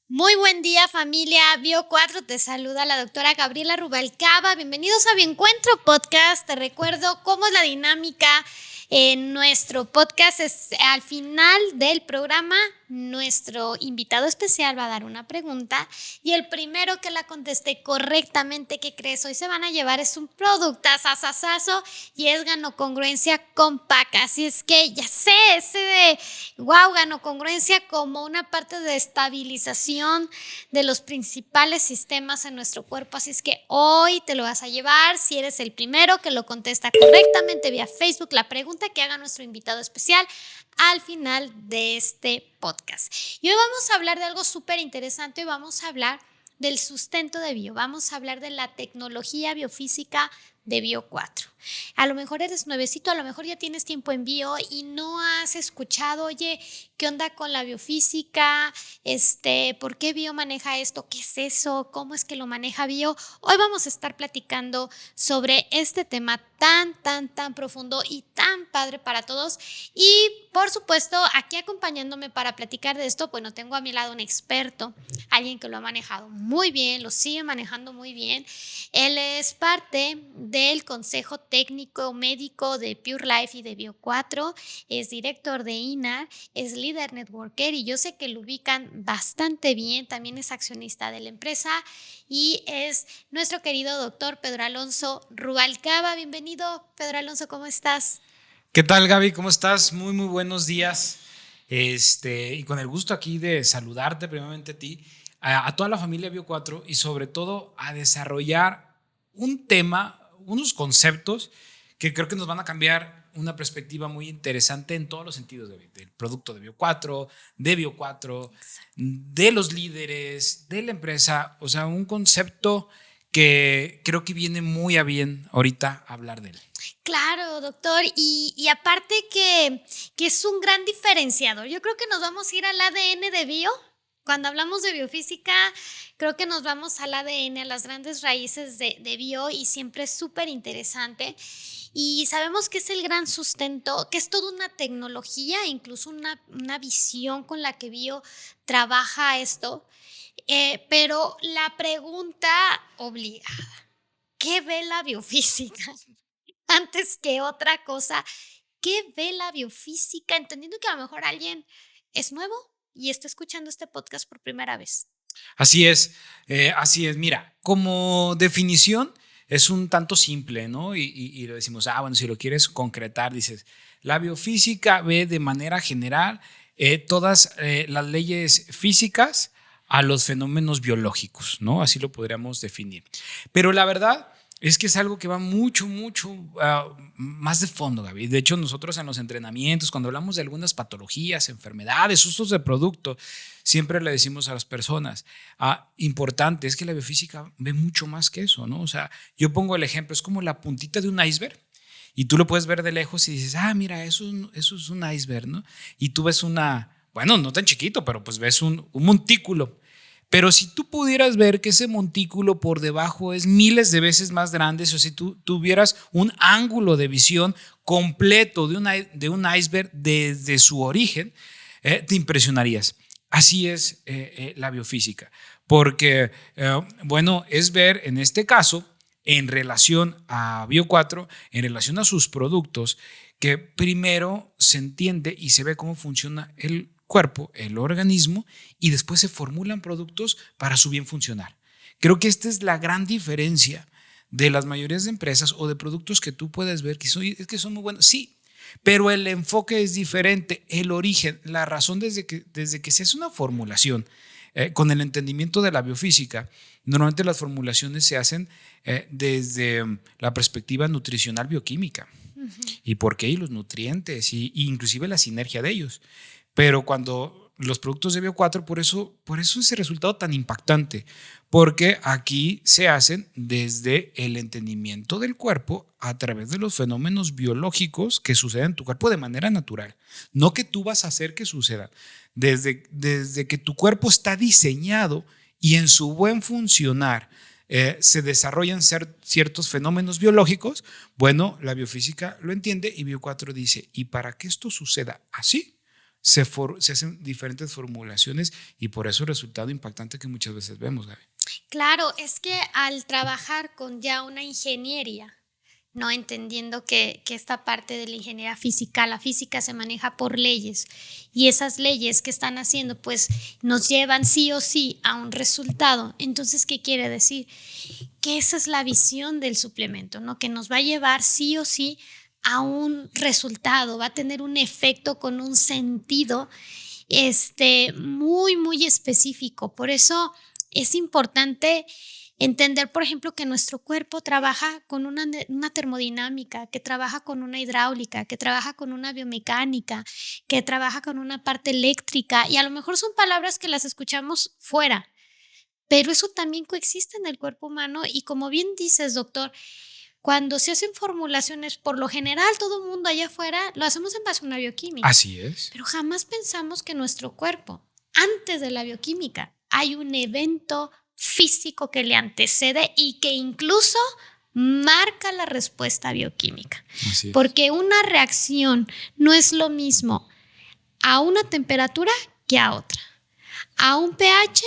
Muy buen día, familia Bio4. Te saluda la doctora Gabriela Rubalcaba. Bienvenidos a Bioencuentro Podcast. Te recuerdo cómo es la dinámica en nuestro podcast. Al final del programa, nuestro invitado especial va a dar una pregunta y el primero que la conteste correctamente, ¿qué crees? Hoy se van a llevar es un producto sasasazo y es Ganocongruencia Compact. Así es que ya sé, ese de wow, Ganocongruencia como una parte de estabilización de los principales sistemas en nuestro cuerpo. Así es que hoy te lo vas a llevar si eres el primero que lo contesta correctamente vía Facebook la pregunta que haga nuestro invitado especial al final de este podcast. Y hoy vamos a hablar de algo súper interesante. Hoy vamos a hablar del sustento de bio. Vamos a hablar de la tecnología biofísica de Bio4. A lo mejor eres nuevecito, a lo mejor ya tienes tiempo en bio y no has escuchado, oye, ¿qué onda con la biofísica? ¿Por qué bio maneja esto? ¿Qué es eso? ¿Cómo es que lo maneja bio? Hoy vamos a estar platicando sobre este tema tan profundo y tan padre para todos. Y por supuesto, aquí acompañándome para platicar de esto, bueno, tengo a mi lado un experto, alguien que lo ha manejado muy bien, lo sigue manejando muy bien. Él es parte del consejo técnico médico de Pure Life y de Bio4, es director de INAR, es líder networker y yo sé que lo ubican bastante bien, también es accionista de la empresa y es nuestro querido doctor Pedro Alonso Rubalcaba. Bienvenido, Pedro Alonso, ¿cómo estás? ¿Qué tal, Gaby? ¿Cómo estás? Muy buenos días. Y con el gusto aquí de saludarte primeramente a ti, a toda la familia Bio4 y sobre todo a desarrollar un tema, unos conceptos que creo que nos van a cambiar una perspectiva muy interesante en todos los sentidos del producto de Bio4, de Bio4, de los líderes, de la empresa. O sea, un concepto que creo que viene muy a bien ahorita hablar de él. Claro, doctor, y aparte que es un gran diferenciador. Yo creo que nos vamos a ir al ADN de bio. Cuando hablamos de biofísica, creo que nos vamos al ADN, a las grandes raíces de bio y siempre es súper interesante. Y sabemos que es el gran sustento, que es toda una tecnología, incluso una visión con la que bio trabaja esto. Pero la pregunta obligada, ¿qué ve la biofísica? Antes que otra cosa, ¿qué ve la biofísica? Entendiendo que a lo mejor alguien es nuevo y está escuchando este podcast por primera vez. Así es, así es. Mira, como definición es un tanto simple, ¿no? Y lo decimos, bueno, si lo quieres concretar, dices, la biofísica ve de manera general todas las leyes físicas a los fenómenos biológicos, ¿no? Así lo podríamos definir. Pero la verdad es que es algo que va mucho más de fondo, Gaby. De hecho, nosotros en los entrenamientos, cuando hablamos de algunas patologías, enfermedades, usos de producto, siempre le decimos a las personas, importante, es que la biofísica ve mucho más que eso, ¿no? O sea, yo pongo el ejemplo, es como la puntita de un iceberg y tú lo puedes ver de lejos y dices, mira, eso es un iceberg, ¿no? Y tú ves bueno, no tan chiquito, pero pues ves un montículo. Pero si tú pudieras ver que ese montículo por debajo es miles de veces más grande, o si tú tuvieras un ángulo de visión completo de un iceberg desde su origen, te impresionarías. Así es la biofísica, porque, bueno, es ver en este caso, en relación a Bio4, en relación a sus productos, que primero se entiende y se ve cómo funciona el cuerpo, el organismo, y después se formulan productos para su bien funcionar. Creo que esta es la gran diferencia de las mayorías de empresas o de productos que tú puedes ver es que son muy buenos. Sí, pero el enfoque es diferente, el origen, la razón desde que se hace una formulación con el entendimiento de la biofísica. Normalmente las formulaciones se hacen desde la perspectiva nutricional bioquímica. ¿Y por qué? Y los nutrientes y inclusive la sinergia de ellos. Pero cuando los productos de Bio4, por eso ese resultado tan impactante, porque aquí se hacen desde el entendimiento del cuerpo a través de los fenómenos biológicos que suceden en tu cuerpo de manera natural, no que tú vas a hacer que sucedan. Desde que tu cuerpo está diseñado y en su buen funcionar se desarrollan ciertos fenómenos biológicos, bueno, la biofísica lo entiende y Bio4 dice, y para que esto suceda así, se hacen diferentes formulaciones y por eso el resultado impactante que muchas veces vemos, Gaby. Claro, es que al trabajar con ya una ingeniería, no entendiendo que esta parte de la ingeniería física, la física se maneja por leyes y esas leyes que están haciendo pues nos llevan sí o sí a un resultado. Entonces, ¿qué quiere decir? Que esa es la visión del suplemento, ¿no? Que nos va a llevar sí o sí a un resultado, va a tener un efecto con un sentido muy, muy específico. Por eso es importante entender, por ejemplo, que nuestro cuerpo trabaja con una termodinámica, que trabaja con una hidráulica, que trabaja con una biomecánica, que trabaja con una parte eléctrica, y a lo mejor son palabras que las escuchamos fuera, pero eso también coexiste en el cuerpo humano. Y como bien dices, doctor, cuando se hacen formulaciones, por lo general todo el mundo allá afuera lo hacemos en base a una bioquímica. Así es. Pero jamás pensamos que nuestro cuerpo, antes de la bioquímica, hay un evento físico que le antecede y que incluso marca la respuesta bioquímica. Así es. Porque una reacción no es lo mismo a una temperatura que a otra, a un pH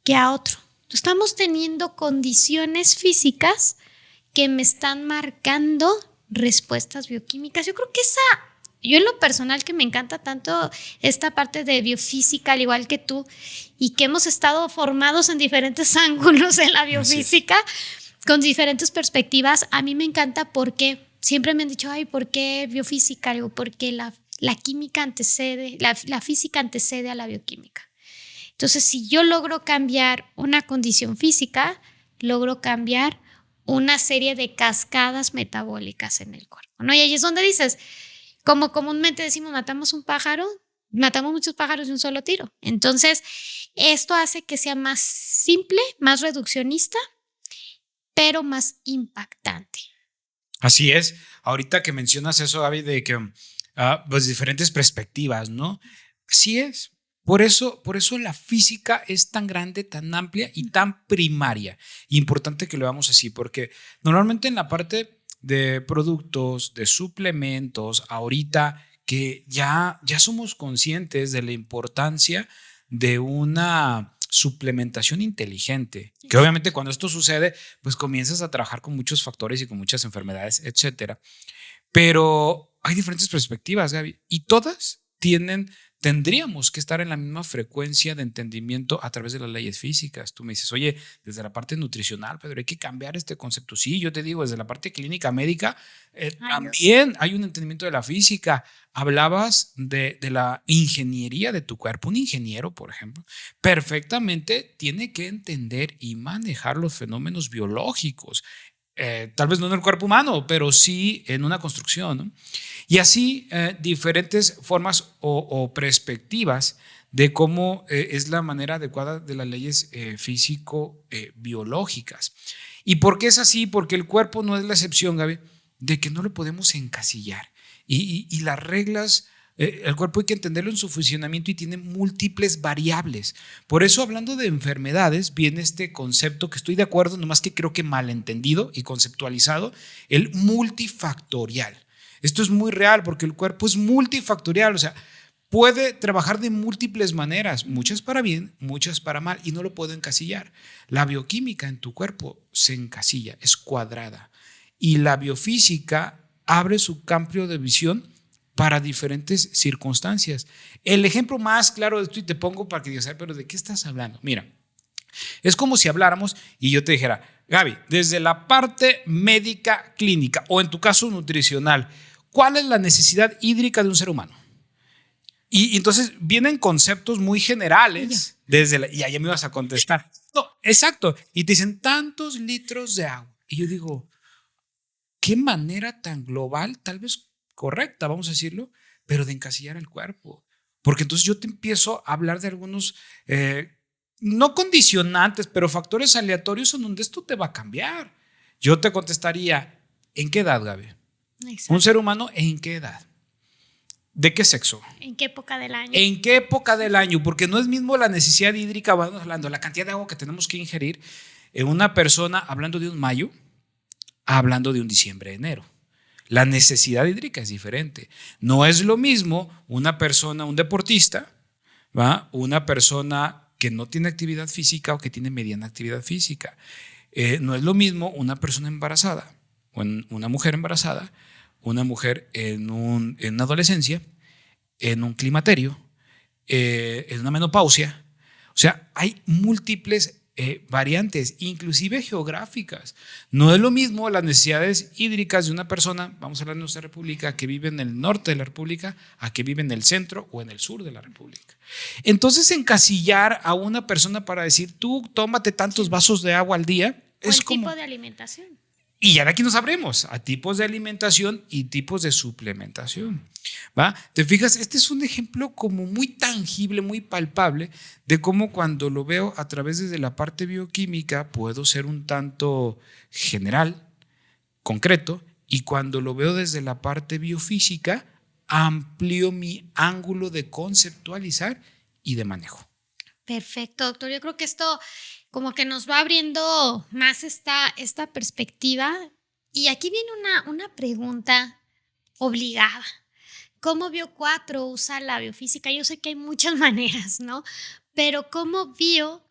que a otro. Estamos teniendo condiciones físicas que me están marcando respuestas bioquímicas. Yo creo que yo en lo personal que me encanta tanto esta parte de biofísica, al igual que tú, y que hemos estado formados en diferentes ángulos en la biofísica, con diferentes perspectivas, a mí me encanta porque siempre me han dicho, ay, ¿por qué biofísica? Digo, porque la química antecede, la física antecede a la bioquímica. Entonces, si yo logro cambiar una condición física, logro cambiar una serie de cascadas metabólicas en el cuerpo, ¿no? Y ahí es donde dices, como comúnmente decimos, matamos muchos pájaros de un solo tiro. Entonces, esto hace que sea más simple, más reduccionista, pero más impactante. Así es. Ahorita que mencionas eso, Gaby, de que pues diferentes perspectivas, ¿no? Así es. Por eso la física es tan grande, tan amplia y tan primaria. Importante que lo veamos así, porque normalmente en la parte de productos, de suplementos, ahorita que ya somos conscientes de la importancia de una suplementación inteligente, que obviamente cuando esto sucede, pues comienzas a trabajar con muchos factores y con muchas enfermedades, etcétera. Pero hay diferentes perspectivas, Gaby, y todas tendríamos que estar en la misma frecuencia de entendimiento a través de las leyes físicas. Tú me dices, oye, desde la parte nutricional, Pedro, hay que cambiar este concepto. Sí, yo te digo, desde la parte clínica médica, también hay un entendimiento de la física. Hablabas de la ingeniería de tu cuerpo. Un ingeniero, por ejemplo, perfectamente tiene que entender y manejar los fenómenos biológicos. Tal vez no en el cuerpo humano, pero sí en una construcción, ¿no? Y así diferentes formas o perspectivas de cómo es la manera adecuada de las leyes físico-biológicas. ¿Y por qué es así? Porque el cuerpo no es la excepción, Gaby, de que no lo podemos encasillar. Y las reglas, el cuerpo hay que entenderlo en su funcionamiento y tiene múltiples variables. Por eso, hablando de enfermedades, viene este concepto que estoy de acuerdo, nomás que creo que malentendido y conceptualizado, el multifactorial. Esto es muy real porque el cuerpo es multifactorial, o sea, puede trabajar de múltiples maneras, muchas para bien, muchas para mal, y no lo puedo encasillar. La bioquímica en tu cuerpo se encasilla, es cuadrada, y la biofísica abre su campo de visión para diferentes circunstancias. El ejemplo más claro de esto, y te pongo para que digas, pero ¿de qué estás hablando? Mira, es como si habláramos y yo te dijera, Gaby, desde la parte médica clínica o en tu caso nutricional, ¿cuál es la necesidad hídrica de un ser humano? Y entonces vienen conceptos muy generales y allá me vas a contestar. No, exacto. Y te dicen tantos litros de agua. Y yo digo, qué manera tan global, tal vez correcta, vamos a decirlo, pero de encasillar el cuerpo. Porque entonces yo te empiezo a hablar de algunos, no condicionantes, pero factores aleatorios en donde esto te va a cambiar. Yo te contestaría, ¿en qué edad, Gaby? Exacto. Un ser humano, ¿en qué edad? ¿De qué sexo? ¿En qué época del año? ¿En qué época del año? Porque no es mismo la necesidad hídrica, vamos hablando, la cantidad de agua que tenemos que ingerir en una persona hablando de un mayo, hablando de un diciembre, enero. La necesidad hídrica es diferente. No es lo mismo una persona, un deportista, ¿va? Una persona que no tiene actividad física o que tiene mediana actividad física. No es lo mismo una persona embarazada o una mujer embarazada, una mujer en una adolescencia, en un climaterio, en una menopausia. O sea, hay múltiples variantes, inclusive geográficas. No es lo mismo las necesidades hídricas de una persona, vamos a hablar de nuestra república, que vive en el norte de la república, a que vive en el centro o en el sur de la república. Entonces, encasillar a una persona para decir, tú tómate tantos vasos de agua al día, o es el como... tipo de alimentación. Y ya de aquí nos sabremos a tipos de alimentación y tipos de suplementación. ¿Va? ¿Te fijas? Este es un ejemplo como muy tangible, muy palpable de cómo cuando lo veo a través de la parte bioquímica puedo ser un tanto general, concreto, y cuando lo veo desde la parte biofísica amplío mi ángulo de conceptualizar y de manejo. Perfecto, doctor. Yo creo que esto como que nos va abriendo más esta perspectiva. Y aquí viene una pregunta obligada. ¿Cómo Bio4 usa la biofísica? Yo sé que hay muchas maneras, ¿no? Pero ¿cómo Bio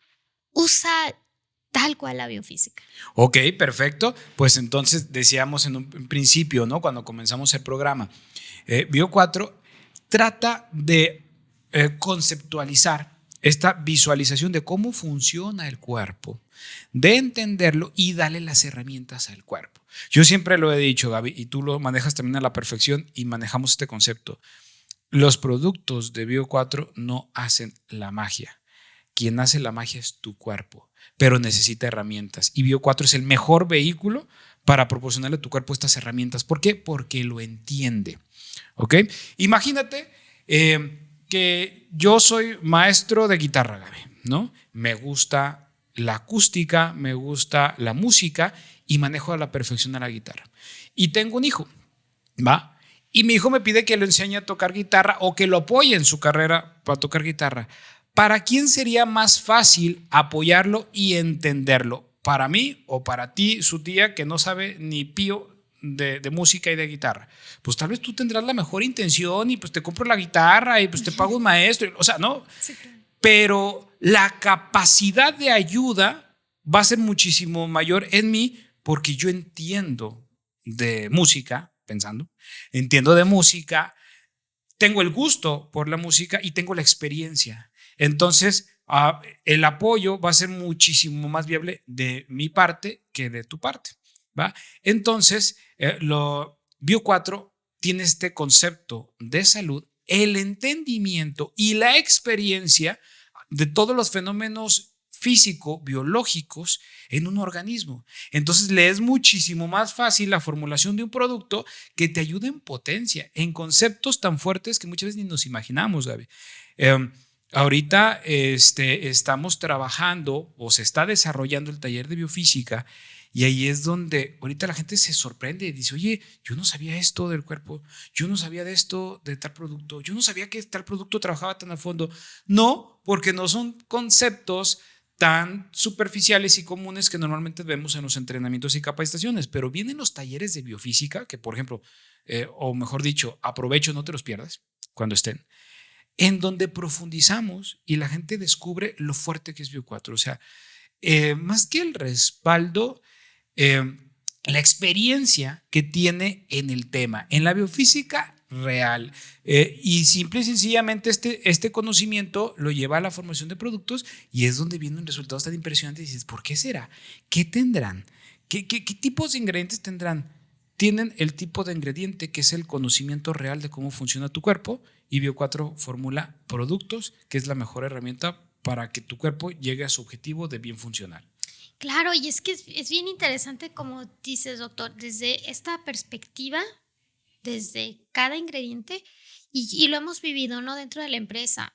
usa tal cual la biofísica? Ok, perfecto. Pues entonces decíamos en un principio, ¿no? Cuando comenzamos el programa, Bio4 trata de conceptualizar esta visualización de cómo funciona el cuerpo, de entenderlo y darle las herramientas al cuerpo. Yo siempre lo he dicho, Gaby, y tú lo manejas también a la perfección y manejamos este concepto. Los productos de Bio4 no hacen la magia. Quien hace la magia es tu cuerpo, pero necesita herramientas. Y Bio4 es el mejor vehículo para proporcionarle a tu cuerpo estas herramientas. ¿Por qué? Porque lo entiende. ¿Ok? Imagínate que yo soy maestro de guitarra, Gaby, ¿no? Me gusta la acústica, me gusta la música y manejo a la perfección a la guitarra. Y tengo un hijo, ¿va? Y mi hijo me pide que lo enseñe a tocar guitarra o que lo apoye en su carrera para tocar guitarra. ¿Para quién sería más fácil apoyarlo y entenderlo? ¿Para mí o para ti, su tía, que no sabe ni pío de música y de guitarra? Pues tal vez tú tendrás la mejor intención y pues te compro la guitarra y pues te pago un maestro, o sea, ¿no? Sí, claro. Pero la capacidad de ayuda va a ser muchísimo mayor en mí porque yo entiendo de música, entiendo de música, tengo el gusto por la música y tengo la experiencia. Entonces, el apoyo va a ser muchísimo más viable de mi parte que de tu parte, ¿va? Entonces, Bio4 tiene este concepto de salud, el entendimiento y la experiencia de todos los fenómenos físico-biológicos en un organismo. Entonces le es muchísimo más fácil la formulación de un producto que te ayude en potencia, en conceptos tan fuertes que muchas veces ni nos imaginamos, Gaby. Ahorita estamos trabajando o se está desarrollando el taller de biofísica y ahí es donde ahorita la gente se sorprende y dice, oye, yo no sabía esto del cuerpo, yo no sabía de esto de tal producto, yo no sabía que tal producto trabajaba tan a fondo. No, porque no son conceptos tan superficiales y comunes que normalmente vemos en los entrenamientos y capacitaciones, pero vienen los talleres de biofísica, que por ejemplo, o mejor dicho, aprovecho, no te los pierdas cuando estén, en donde profundizamos y la gente descubre lo fuerte que es Bio4. O sea, más que el respaldo, la experiencia que tiene en el tema, en la biofísica real. Y simple y sencillamente este conocimiento lo lleva a la formación de productos y es donde vienen resultados tan impresionantes y dices, ¿por qué será? ¿Qué tendrán? ¿Qué tipos de ingredientes tendrán? Tienen el tipo de ingrediente que es el conocimiento real de cómo funciona tu cuerpo y Bio4 formula productos que es la mejor herramienta para que tu cuerpo llegue a su objetivo de bien funcionar. Claro, y es que es bien interesante como dices, doctor, desde esta perspectiva, desde cada ingrediente y lo hemos vivido, ¿no? Dentro de la empresa,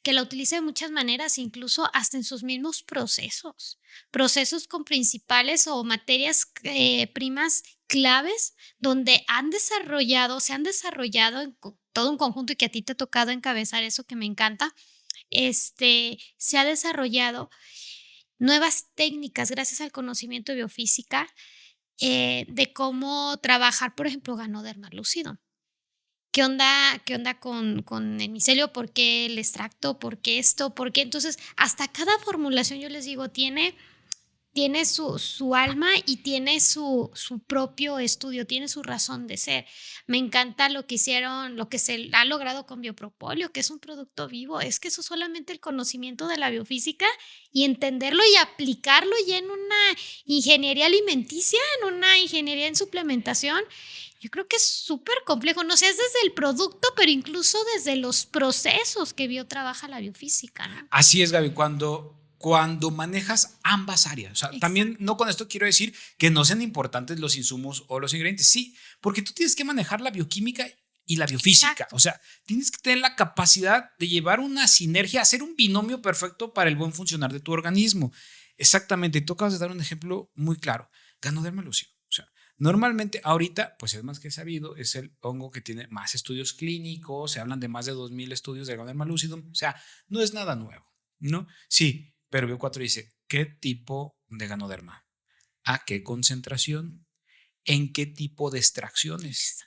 que la utiliza de muchas maneras, incluso hasta en sus mismos procesos con principales o materias primas claves donde se han desarrollado en todo un conjunto y que a ti te ha tocado encabezar eso que me encanta, se ha desarrollado nuevas técnicas gracias al conocimiento de biofísica de cómo trabajar, por ejemplo, Ganoderma lucidum. Qué onda con el micelio? ¿Por qué el extracto? ¿Por qué esto? ¿Por qué? Entonces, hasta cada formulación, yo les digo, tiene su alma y tiene su propio estudio, tiene su razón de ser. Me encanta lo que hicieron, lo que se ha logrado con Biopropóleo, que es un producto vivo. Es que eso solamente el conocimiento de la biofísica y entenderlo y aplicarlo ya en una ingeniería alimenticia, en una ingeniería en suplementación. Yo creo que es súper complejo, no sé, es desde el producto, pero incluso desde los procesos que trabaja la biofísica, ¿no? Así es, Gaby, cuando manejas ambas áreas. O sea, Exacto. también no con esto quiero decir que no sean importantes los insumos o los ingredientes. Sí, porque tú tienes que manejar la bioquímica y la biofísica. Exacto. O sea, tienes que tener la capacidad de llevar una sinergia, hacer un binomio perfecto para el buen funcionar de tu organismo. Exactamente. Tú acabas de dar un ejemplo muy claro. Ganoderma lucidum. O sea, normalmente ahorita, pues es más que sabido, es el hongo que tiene más estudios clínicos. Se hablan de más de 2000 estudios de Ganoderma lucidum. O sea, no es nada nuevo, ¿no? Sí, pero Bio4 dice, ¿qué tipo de ganoderma? ¿A qué concentración? ¿En qué tipo de extracciones?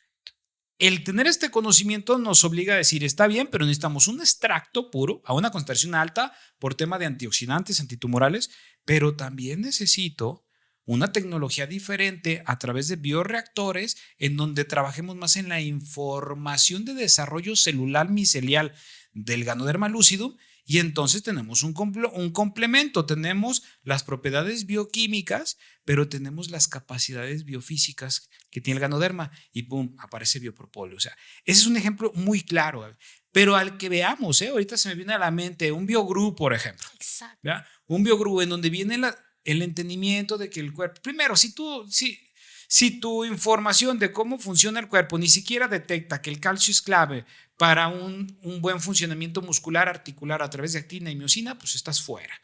El tener este conocimiento nos obliga a decir, está bien, pero necesitamos un extracto puro a una concentración alta por tema de antioxidantes, antitumorales, pero también necesito una tecnología diferente a través de bioreactores en donde trabajemos más en la información de desarrollo celular micelial del Ganoderma lucidum. Y entonces tenemos un complemento, tenemos las propiedades bioquímicas, pero tenemos las capacidades biofísicas que tiene el Ganoderma y ¡pum!, aparece Biopropóleo. O sea, ese es un ejemplo muy claro, pero al que veamos, ahorita se me viene a la mente un biogru, por ejemplo. Exacto. ¿Verdad? Un biogru en donde viene el entendimiento de que el cuerpo, primero, si tu información de cómo funciona el cuerpo ni siquiera detecta que el calcio es clave para un buen funcionamiento muscular articular a través de actina y miosina, pues estás fuera.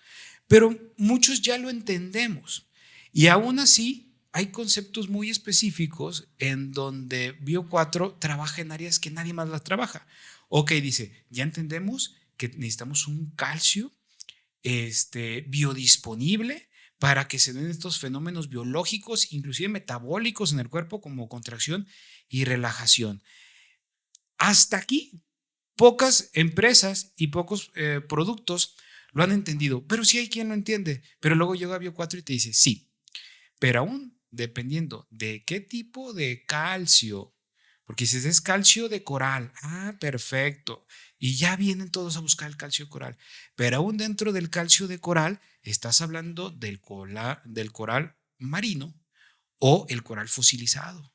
Pero muchos ya lo entendemos. Y aún así, hay conceptos muy específicos en donde Bio4 trabaja en áreas que nadie más las trabaja. Ok, dice, ya entendemos que necesitamos un calcio biodisponible para que se den estos fenómenos biológicos, inclusive metabólicos en el cuerpo, como contracción y relajación. Hasta aquí, pocas empresas y pocos productos lo han entendido, pero sí hay quien lo entiende. Pero luego llega Bio4 y te dice, sí, pero aún dependiendo de qué tipo de calcio, porque si es calcio de coral, perfecto, y ya vienen todos a buscar el calcio de coral, pero aún dentro del calcio de coral estás hablando del coral marino o el coral fosilizado.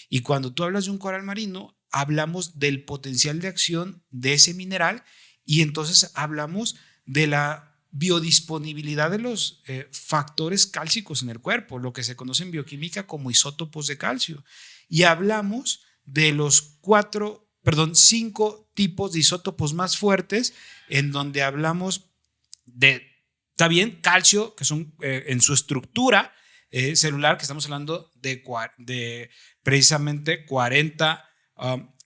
Y cuando tú hablas de un coral marino, hablamos del potencial de acción de ese mineral y entonces hablamos de la biodisponibilidad de los factores cálcicos en el cuerpo, lo que se conoce en bioquímica como isótopos de calcio. Y hablamos de los 5 tipos de isótopos más fuertes, en donde hablamos de, está bien, calcio, que son en su estructura celular, que estamos hablando de precisamente 40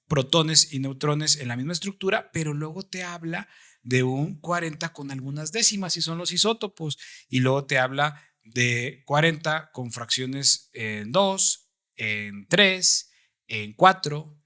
protones y neutrones en la misma estructura, pero luego te habla de un 40 con algunas décimas y son los isótopos, y luego te habla de 40 con fracciones en 2, en 3, en 4,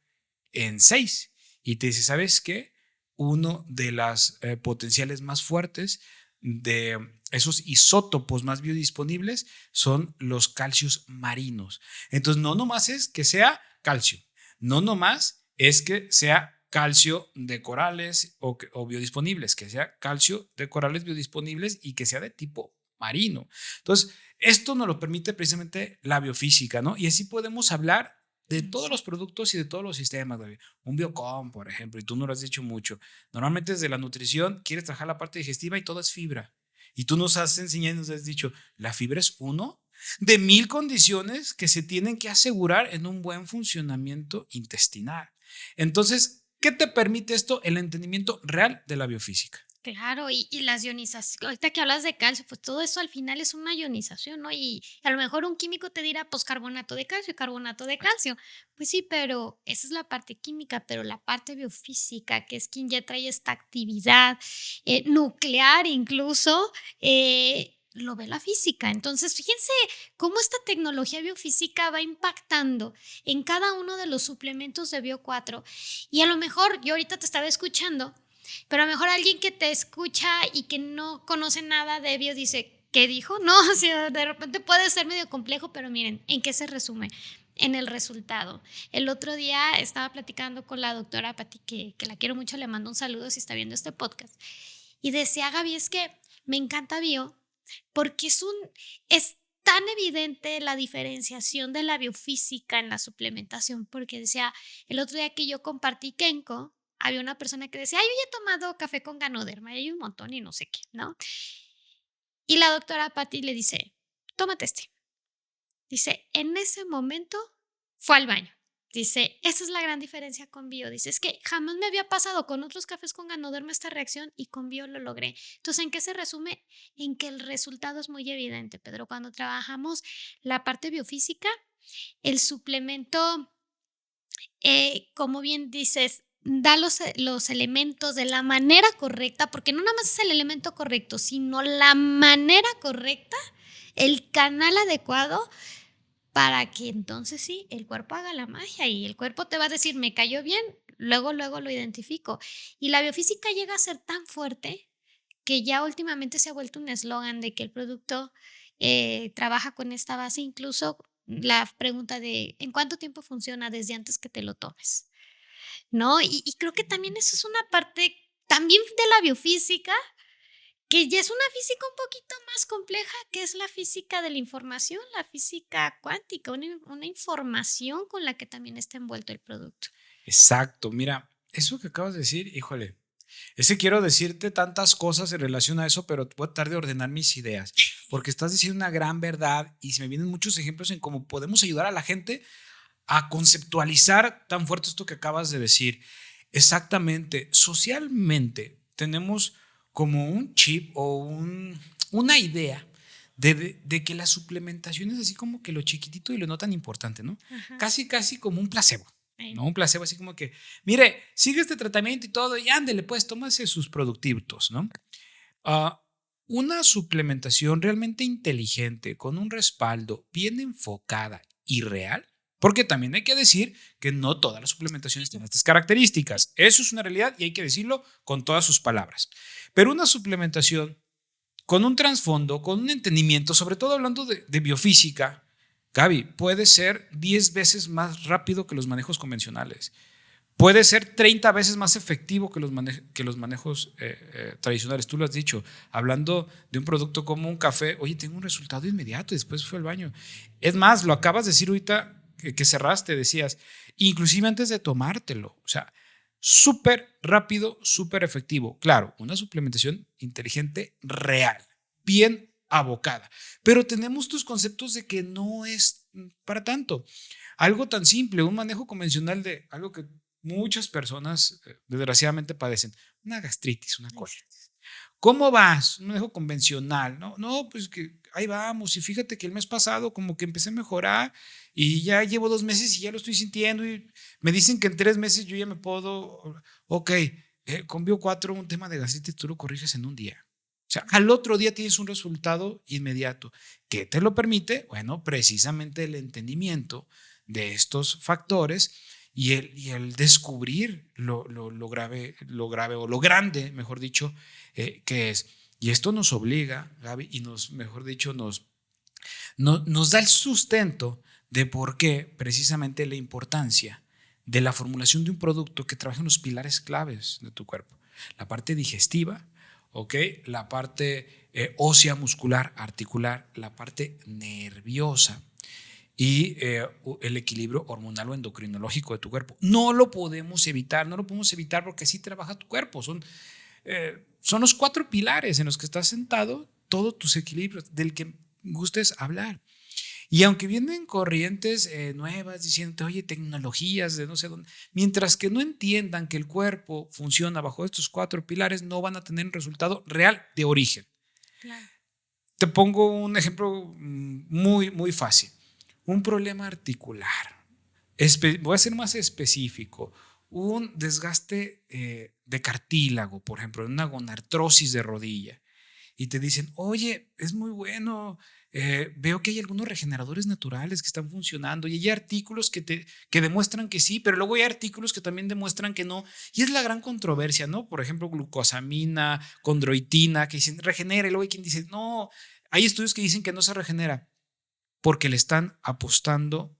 en 6, y te dice, ¿sabes qué? Uno de las potenciales más fuertes de esos isótopos más biodisponibles son los calcios marinos. Entonces, no nomás es que sea calcio, no nomás es que sea calcio de corales o biodisponibles, que sea calcio de corales biodisponibles y que sea de tipo marino. Entonces, esto nos lo permite precisamente la biofísica, ¿no? Y así podemos hablar de todos los productos y de todos los sistemas, David. Un Biocom, por ejemplo, y tú no lo has dicho mucho. Normalmente desde la nutrición quieres trabajar la parte digestiva y todo es fibra. Y tú nos has enseñado y nos has dicho, la fibra es uno de 1000 condiciones que se tienen que asegurar en un buen funcionamiento intestinal. Entonces, ¿qué te permite esto? El entendimiento real de la biofísica. Claro, y las ionizaciones, ahorita que hablas de calcio, pues todo eso al final es una ionización, ¿no? Y a lo mejor un químico te dirá, pues carbonato de calcio, carbonato de calcio. Pues sí, pero esa es la parte química, pero la parte biofísica, que es quien ya trae esta actividad nuclear incluso, lo ve la física. Entonces, fíjense cómo esta tecnología biofísica va impactando en cada uno de los suplementos de Bio4. Y a lo mejor yo ahorita te estaba escuchando, pero a lo mejor alguien que te escucha y que no conoce nada de bio dice, ¿qué dijo? No, o sea, de repente puede ser medio complejo, pero miren, ¿en qué se resume? En el resultado. El otro día estaba platicando con la doctora Pati, que la quiero mucho, le mando un saludo si está viendo este podcast, y decía, Gaby, es que me encanta bio porque es tan evidente la diferenciación de la biofísica en la suplementación, porque decía, el otro día que yo compartí Kenko, había una persona que decía, ay, yo ya he tomado café con Ganoderma, y hay un montón y no sé qué, ¿no? Y la doctora Pati le dice, tómate este. Dice, en ese momento fue al baño. Dice, esa es la gran diferencia con bio. Dice, es que jamás me había pasado con otros cafés con Ganoderma esta reacción y con bio lo logré. Entonces, ¿en qué se resume? En que el resultado es muy evidente, Pedro. Cuando trabajamos la parte biofísica, el suplemento, como bien dices, da los elementos de la manera correcta, porque no nada más es el elemento correcto, sino la manera correcta, el canal adecuado, para que entonces sí, el cuerpo haga la magia y el cuerpo te va a decir, me cayó bien, luego lo identifico. Y la biofísica llega a ser tan fuerte que ya últimamente se ha vuelto un eslogan de que el producto trabaja con esta base, incluso la pregunta de ¿en cuánto tiempo funciona desde antes que te lo tomes? ¿No? Y creo que también eso es una parte también de la biofísica, que ya es una física un poquito más compleja, que es la física de la información, la física cuántica, una información con la que también está envuelto el producto. Exacto, mira, eso que acabas de decir, híjole, es que quiero decirte tantas cosas en relación a eso, pero voy a tratar de ordenar mis ideas, porque estás diciendo una gran verdad y se me vienen muchos ejemplos en cómo podemos ayudar a la gente a conceptualizar tan fuerte esto que acabas de decir. Exactamente, socialmente tenemos como un chip o una idea de que la suplementación es así como que lo chiquitito y lo no tan importante, ¿no? Ajá. Casi como un placebo. ¿No? Un placebo así como que, mire, sigue este tratamiento y todo, y ándele, pues, tómase sus productivos, ¿no? Uh, una suplementación realmente inteligente, con un respaldo bien enfocada y real, porque también hay que decir que no todas las suplementaciones tienen estas características. Eso es una realidad y hay que decirlo con todas sus palabras. Pero una suplementación con un trasfondo, con un entendimiento, sobre todo hablando de biofísica, Gaby, puede ser 10 veces más rápido que los manejos convencionales. Puede ser 30 veces más efectivo que los manejos tradicionales. Tú lo has dicho, hablando de un producto como un café, oye, tengo un resultado inmediato y después fue al baño. Es más, lo acabas de decir ahorita que cerraste, decías, inclusive antes de tomártelo. O sea, súper rápido, súper efectivo. Claro, una suplementación inteligente real, bien abocada. Pero tenemos tus conceptos de que no es para tanto. Algo tan simple, un manejo convencional de algo que muchas personas desgraciadamente padecen, una gastritis, una colitis. ¿Cómo vas? Un manejo convencional, ¿no? No, pues que ahí vamos. Y fíjate que el mes pasado como que empecé a mejorar y ya llevo 2 meses y ya lo estoy sintiendo y me dicen que en 3 meses yo ya me puedo, ok, con Bio4 un tema de gastritis tú lo corriges en un día. O sea, al otro día tienes un resultado inmediato. ¿Qué te lo permite? Bueno, precisamente el entendimiento de estos factores y el descubrir lo grave o lo grande, mejor dicho, que es. Y esto nos obliga, Gaby, y mejor dicho, nos da el sustento de por qué precisamente la importancia de la formulación de un producto que trabaje en los pilares claves de tu cuerpo. La parte digestiva, ¿okay? La parte ósea, muscular, articular, la parte nerviosa y el equilibrio hormonal o endocrinológico de tu cuerpo. No lo podemos evitar porque así trabaja tu cuerpo. Son los 4 pilares en los que estás sentado, todos tus equilibrios, del que gustes hablar. Y aunque vienen corrientes nuevas diciendo, oye, tecnologías de no sé dónde, mientras que no entiendan que el cuerpo funciona bajo estos 4 pilares, no van a tener un resultado real de origen. Claro. Te pongo un ejemplo muy, muy fácil. Un problema articular. Voy a ser más específico. Un desgaste de cartílago, por ejemplo, una gonartrosis de rodilla. y te dicen, oye, es muy bueno, veo que hay algunos regeneradores naturales que están funcionando y hay artículos que demuestran que sí, pero luego hay artículos que también demuestran que no. Y es la gran controversia, ¿no? Por ejemplo, glucosamina, condroitina, que dicen regenera, y luego hay quien dice, no, hay estudios que dicen que no se regenera porque le están apostando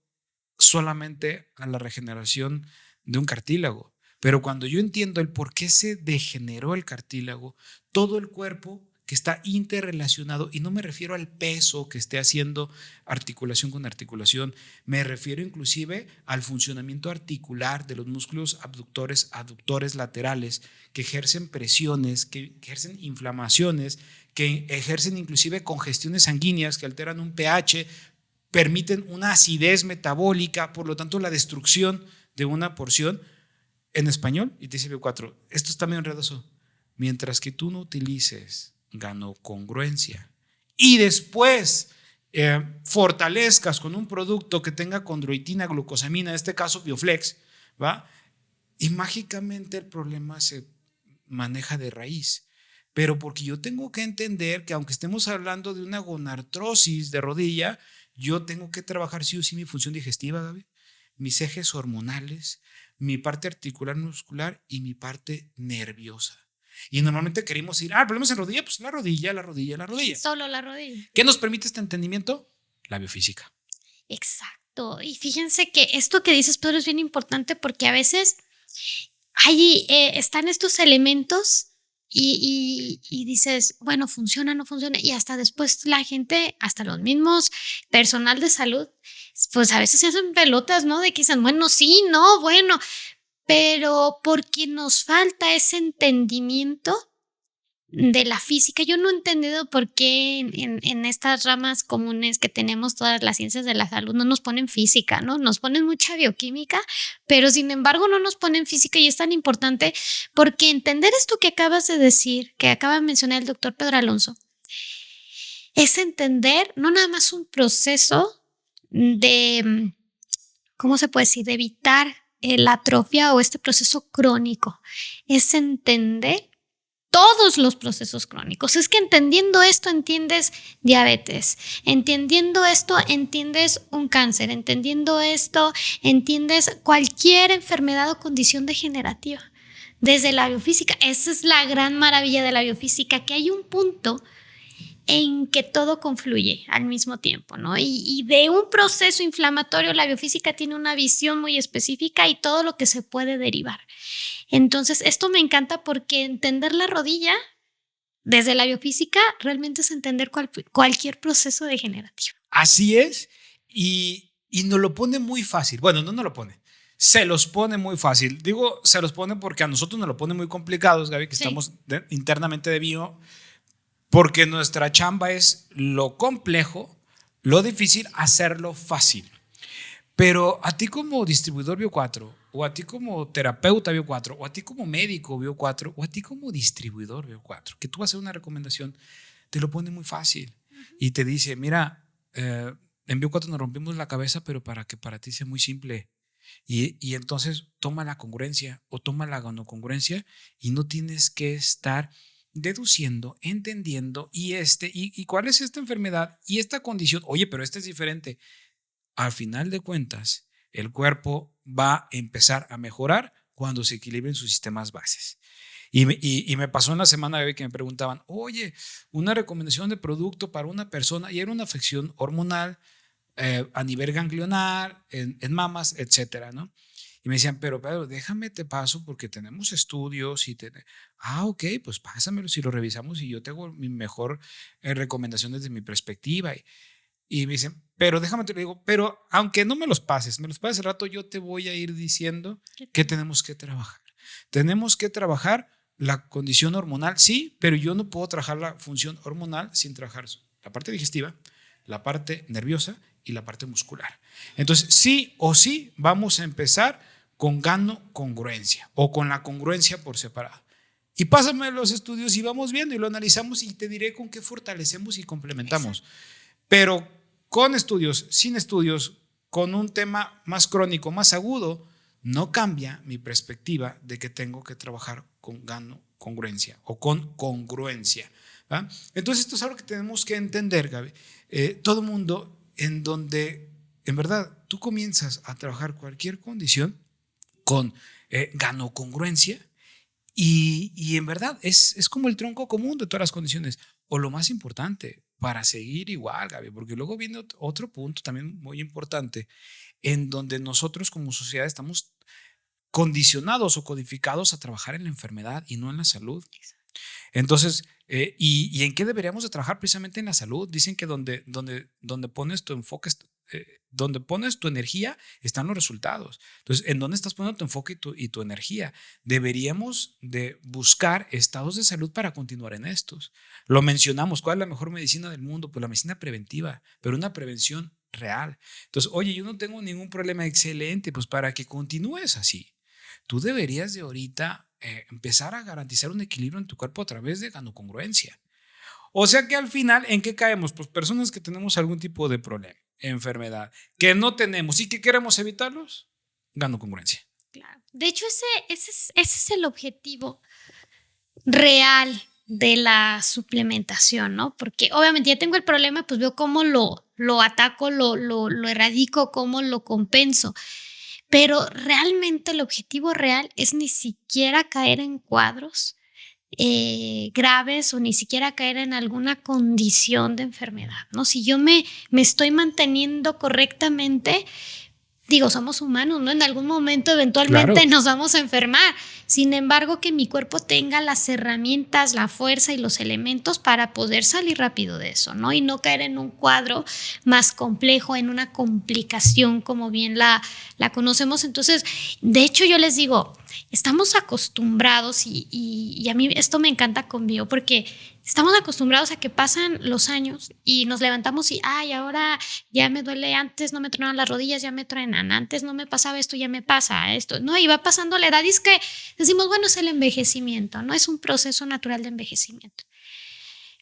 solamente a la regeneración de un cartílago. Pero cuando yo entiendo el por qué se degeneró el cartílago, todo el cuerpo que está interrelacionado, y no me refiero al peso que esté haciendo articulación con articulación, me refiero inclusive al funcionamiento articular de los músculos abductores, aductores laterales, que ejercen presiones, que ejercen inflamaciones, que ejercen inclusive congestiones sanguíneas, que alteran un pH, permiten una acidez metabólica, por lo tanto la destrucción de una porción. En español, y te dice Bio4, esto está medio enredoso. Mientras que tú no utilices ganocongruencia y después fortalezcas con un producto que tenga condroitina, glucosamina, en este caso Bioflex, ¿va? Y mágicamente el problema se maneja de raíz. Pero porque yo tengo que entender que aunque estemos hablando de una gonartrosis de rodilla, yo tengo que trabajar sí o sí mi función digestiva, Gaby, mis ejes hormonales, mi parte articular muscular y mi parte nerviosa. Y normalmente queremos ir, problemas en rodilla, pues la rodilla. Solo la rodilla. ¿Qué nos permite este entendimiento? La biofísica. Exacto. Y fíjense que esto que dices, Pedro, es bien importante porque a veces ahí están estos elementos y dices, bueno, funciona, no funciona. Y hasta después la gente, hasta los mismos personal de salud, pues a veces se hacen pelotas, ¿no? De que dicen, bueno, sí, no, bueno, pero porque nos falta ese entendimiento de la física. Yo no he entendido por qué en estas ramas comunes que tenemos todas las ciencias de la salud no nos ponen física, ¿no? Nos ponen mucha bioquímica, pero sin embargo no nos ponen física, y es tan importante porque entender esto que acabas de decir, que acaba de mencionar el doctor Pedro Alonso, es entender no nada más un proceso de, ¿cómo se puede decir?, de evitar la atrofia o este proceso crónico, es entender todos los procesos crónicos. Es que entendiendo esto entiendes diabetes, entendiendo esto entiendes un cáncer, entendiendo esto entiendes cualquier enfermedad o condición degenerativa. Desde la biofísica, esa es la gran maravilla de la biofísica, que hay un punto en que todo confluye al mismo tiempo, ¿no? Y de un proceso inflamatorio, la biofísica tiene una visión muy específica y todo lo que se puede derivar. Entonces, esto me encanta porque entender la rodilla desde la biofísica realmente es entender cualquier proceso degenerativo. Así es, y nos lo pone muy fácil. Bueno, no nos lo pone, se los pone muy fácil. Digo, se los pone porque a nosotros nos lo pone muy complicados, Gaby, que sí, estamos internamente de bio, porque nuestra chamba es lo complejo, lo difícil, hacerlo fácil. Pero a ti como distribuidor Bio4, o a ti como terapeuta Bio4, o a ti como médico Bio4, o a ti como distribuidor Bio4, que tú vas a hacer una recomendación, te lo pone muy fácil. Y te dice, mira, en Bio4 nos rompimos la cabeza, pero para que para ti sea muy simple. Y entonces toma la congruencia o toma la ganocongruencia y no tienes que estar deduciendo, entendiendo y cuál es esta enfermedad y esta condición. Oye, pero esta es diferente. Al final de cuentas, el cuerpo va a empezar a mejorar cuando se equilibren sus sistemas bases. Y me pasó en la semana que me preguntaban, oye, una recomendación de producto para una persona, y era una afección hormonal a nivel ganglionar, en mamas, etcétera, ¿no? Y me decían, pero déjame te paso porque tenemos estudios ok, pues pásamelo si lo revisamos y yo tengo mi mejor recomendación desde mi perspectiva. Y me dicen, pero déjame te lo digo, pero aunque no me los pases al rato, yo te voy a ir diciendo que tenemos que trabajar. Tenemos que trabajar la condición hormonal, sí, pero yo no puedo trabajar la función hormonal sin trabajar la parte digestiva, la parte nerviosa y la parte muscular. Entonces, sí o sí, vamos a empezar con ganocongruencia o con la congruencia por separado. Y pásame los estudios y vamos viendo y lo analizamos y te diré con qué fortalecemos y complementamos. Exacto. Pero con estudios, sin estudios, con un tema más crónico, más agudo, no cambia mi perspectiva de que tengo que trabajar con ganocongruencia o con congruencia. ¿va? Entonces esto es algo que tenemos que entender, Gaby. Todo mundo en donde, en verdad, tú comienzas a trabajar cualquier condición con ganocongruencia y en verdad es como el tronco común de todas las condiciones. O lo más importante, para seguir igual, Gaby, porque luego viene otro punto también muy importante, en donde nosotros como sociedad estamos condicionados o codificados a trabajar en la enfermedad y no en la salud. Entonces, ¿y en qué deberíamos de trabajar? Precisamente en la salud. Dicen que donde pones tu enfoque, donde pones tu energía, están los resultados. Entonces, ¿en dónde estás poniendo tu enfoque y tu energía? Deberíamos de buscar estados de salud para continuar en estos. Lo mencionamos, ¿cuál es la mejor medicina del mundo? Pues la medicina preventiva, pero una prevención real. Entonces, oye, yo no tengo ningún problema, excelente, pues para que continúes así. Tú deberías de ahorita empezar a garantizar un equilibrio en tu cuerpo a través de ganocongruencia. O sea que al final, ¿en qué caemos? Pues personas que tenemos algún tipo de problema, enfermedad, que no tenemos y que queremos evitarlos, ganocongruencia. Claro. De hecho, ese es el objetivo real de la suplementación, ¿no? Porque obviamente ya tengo el problema, pues veo cómo lo ataco, lo erradico, cómo lo compenso. Pero realmente el objetivo real es ni siquiera caer en cuadros graves o ni siquiera caer en alguna condición de enfermedad, ¿no? Si yo me estoy manteniendo correctamente, digo, somos humanos, ¿no? En algún momento eventualmente Claro. nos vamos a enfermar. Sin embargo, que mi cuerpo tenga las herramientas, la fuerza y los elementos para poder salir rápido de eso, ¿no? Y no caer en un cuadro más complejo, en una complicación como bien la conocemos. Entonces, de hecho, yo les digo, estamos acostumbrados y a mí esto me encanta con Bio porque estamos acostumbrados a que pasan los años y nos levantamos y, ay, ahora ya me duele, antes no me tronaban las rodillas, ya me truenan, antes no me pasaba esto, ya me pasa esto, ¿no? Y va pasando la edad y es que decimos, bueno, es el envejecimiento, ¿no? Es un proceso natural de envejecimiento.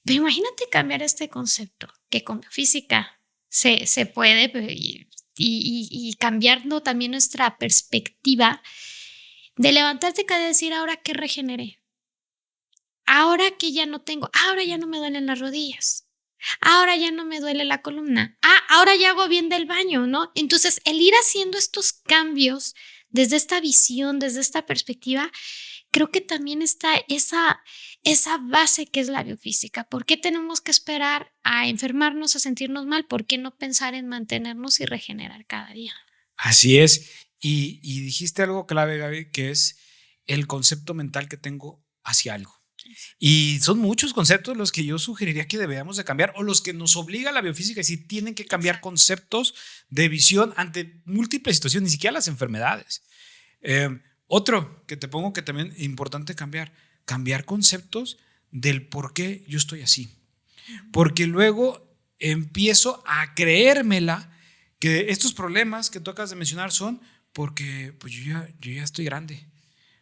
Pero imagínate cambiar este concepto, que con física se puede y cambiando también nuestra perspectiva de levantarte cada día y decir, ahora que regeneré. Ahora que ya no tengo, ahora ya no me duelen las rodillas, ahora ya no me duele la columna, ahora ya hago bien del baño, ¿no? Entonces, el ir haciendo estos cambios desde esta visión, desde esta perspectiva, creo que también está esa base que es la biofísica. ¿Por qué tenemos que esperar a enfermarnos, a sentirnos mal? ¿Por qué no pensar en mantenernos y regenerar cada día? Así es. Y dijiste algo clave, Gaby, que es el concepto mental que tengo hacia algo. Y son muchos conceptos los que yo sugeriría que deberíamos de cambiar o los que nos obliga la biofísica, es decir, tienen que cambiar conceptos de visión ante múltiples situaciones, ni siquiera las enfermedades. Otro que te pongo que también es importante cambiar conceptos del por qué yo estoy así. Porque luego empiezo a creérmela que estos problemas que tú acabas de mencionar son porque pues yo ya estoy grande.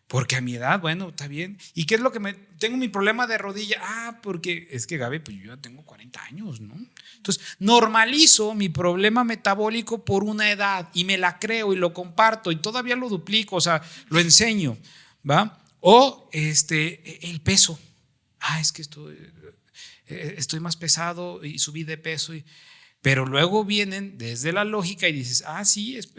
Porque a mi edad, bueno, está bien. ¿Y qué es lo que tengo mi problema de rodilla? Porque es que, Gaby, pues yo ya tengo 40 años, ¿no? Entonces, normalizo mi problema metabólico por una edad y me la creo y lo comparto y todavía lo duplico, o sea, lo enseño, ¿va? O el peso. Es que estoy más pesado y subí de peso. Pero luego vienen desde la lógica y dices, sí, es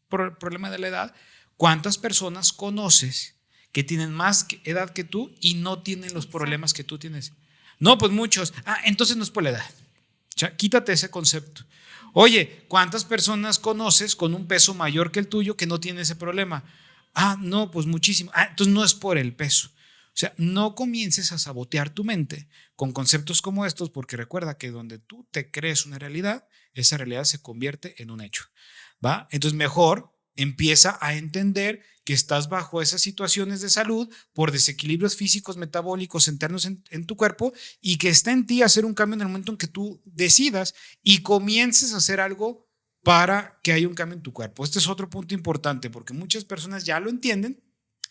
problema de la edad. ¿Cuántas personas conoces que tienen más edad que tú y no tienen los problemas que tú tienes? No, pues muchos. Entonces no es por la edad. O sea, quítate ese concepto. Oye, ¿cuántas personas conoces con un peso mayor que el tuyo que no tienen ese problema? No, pues muchísimo. Entonces no es por el peso. O sea, no comiences a sabotear tu mente con conceptos como estos, porque recuerda que donde tú te crees una realidad, esa realidad se convierte en un hecho, ¿va? Entonces mejor empieza a entender que estás bajo esas situaciones de salud por desequilibrios físicos, metabólicos, internos en tu cuerpo y que está en ti hacer un cambio en el momento en que tú decidas y comiences a hacer algo para que haya un cambio en tu cuerpo. Este es otro punto importante porque muchas personas ya lo entienden,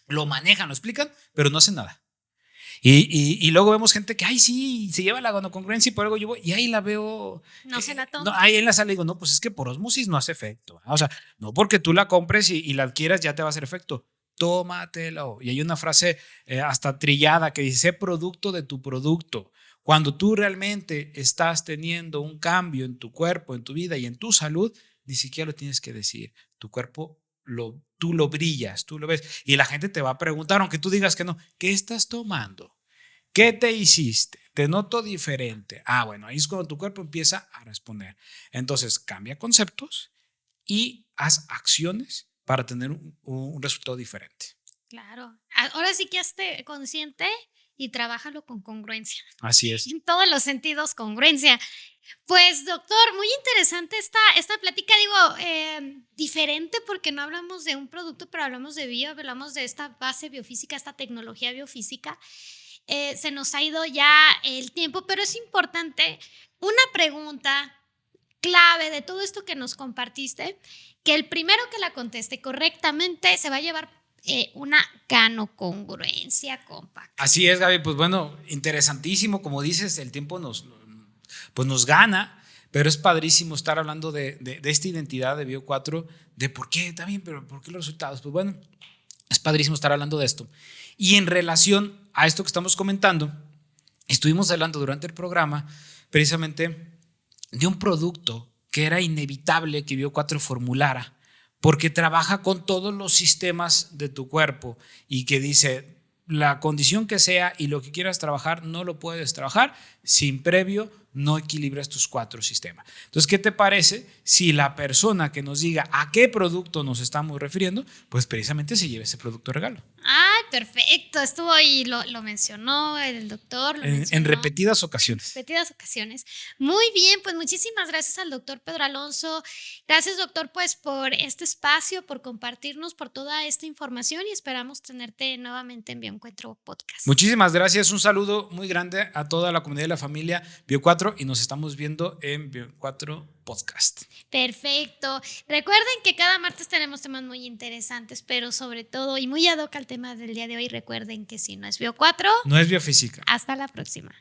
lo manejan, lo explican, pero no hacen nada. Y luego vemos gente que, sí, se lleva la gonocongruencia y por algo yo voy y ahí la veo. No se la toma. No, ahí en la sala digo, no, pues es que por osmosis no hace efecto. O sea, no porque tú la compres y la adquieras ya te va a hacer efecto. Tómatelo. Y hay una frase hasta trillada que dice, sé producto de tu producto. Cuando tú realmente estás teniendo un cambio en tu cuerpo, en tu vida y en tu salud, ni siquiera lo tienes que decir. Tu cuerpo, tú lo brillas, tú lo ves. Y la gente te va a preguntar, aunque tú digas que no, ¿qué estás tomando? ¿Qué te hiciste? Te noto diferente. Bueno, ahí es cuando tu cuerpo empieza a responder. Entonces, cambia conceptos y haz acciones para tener un resultado diferente. Claro. Ahora sí que esté consciente y trabájalo con congruencia. Así es. En todos los sentidos, congruencia. Pues, doctor, muy interesante esta plática, diferente porque no hablamos de un producto, pero hablamos de esta base biofísica, esta tecnología biofísica. Se nos ha ido ya el tiempo, pero es importante una pregunta clave de todo esto que nos compartiste, que el primero que la conteste correctamente se va a llevar una ganocongruencia compacta. Así es, Gaby. Pues bueno, interesantísimo. Como dices, el tiempo nos gana, pero es padrísimo estar hablando de esta identidad de Bio4, de por qué, está bien, pero ¿por qué los resultados? Pues bueno, es padrísimo estar hablando de esto. Y en relación a esto que estamos comentando, estuvimos hablando durante el programa precisamente de un producto que era inevitable que Bio4 formulara, porque trabaja con todos los sistemas de tu cuerpo y que dice, la condición que sea y lo que quieras trabajar, no lo puedes trabajar sin previo no equilibras tus 4 sistemas. Entonces, ¿qué te parece si la persona que nos diga a qué producto nos estamos refiriendo, pues precisamente se lleve ese producto regalo? ¡Ay, perfecto! Estuvo ahí, lo mencionó el doctor. En repetidas ocasiones. Muy bien, pues muchísimas gracias al doctor Pedro Alonso. Gracias, doctor, pues por este espacio, por compartirnos, por toda esta información y esperamos tenerte nuevamente en Bioencuentro Podcast. Muchísimas gracias. Un saludo muy grande a toda la comunidad de la familia Bio4 y nos estamos viendo en Bio4 Podcast. Perfecto. Recuerden que cada martes tenemos temas muy interesantes, pero sobre todo y muy ad hoc al tema del día de hoy, recuerden que si no es Bio4, no es biofísica. Hasta la próxima.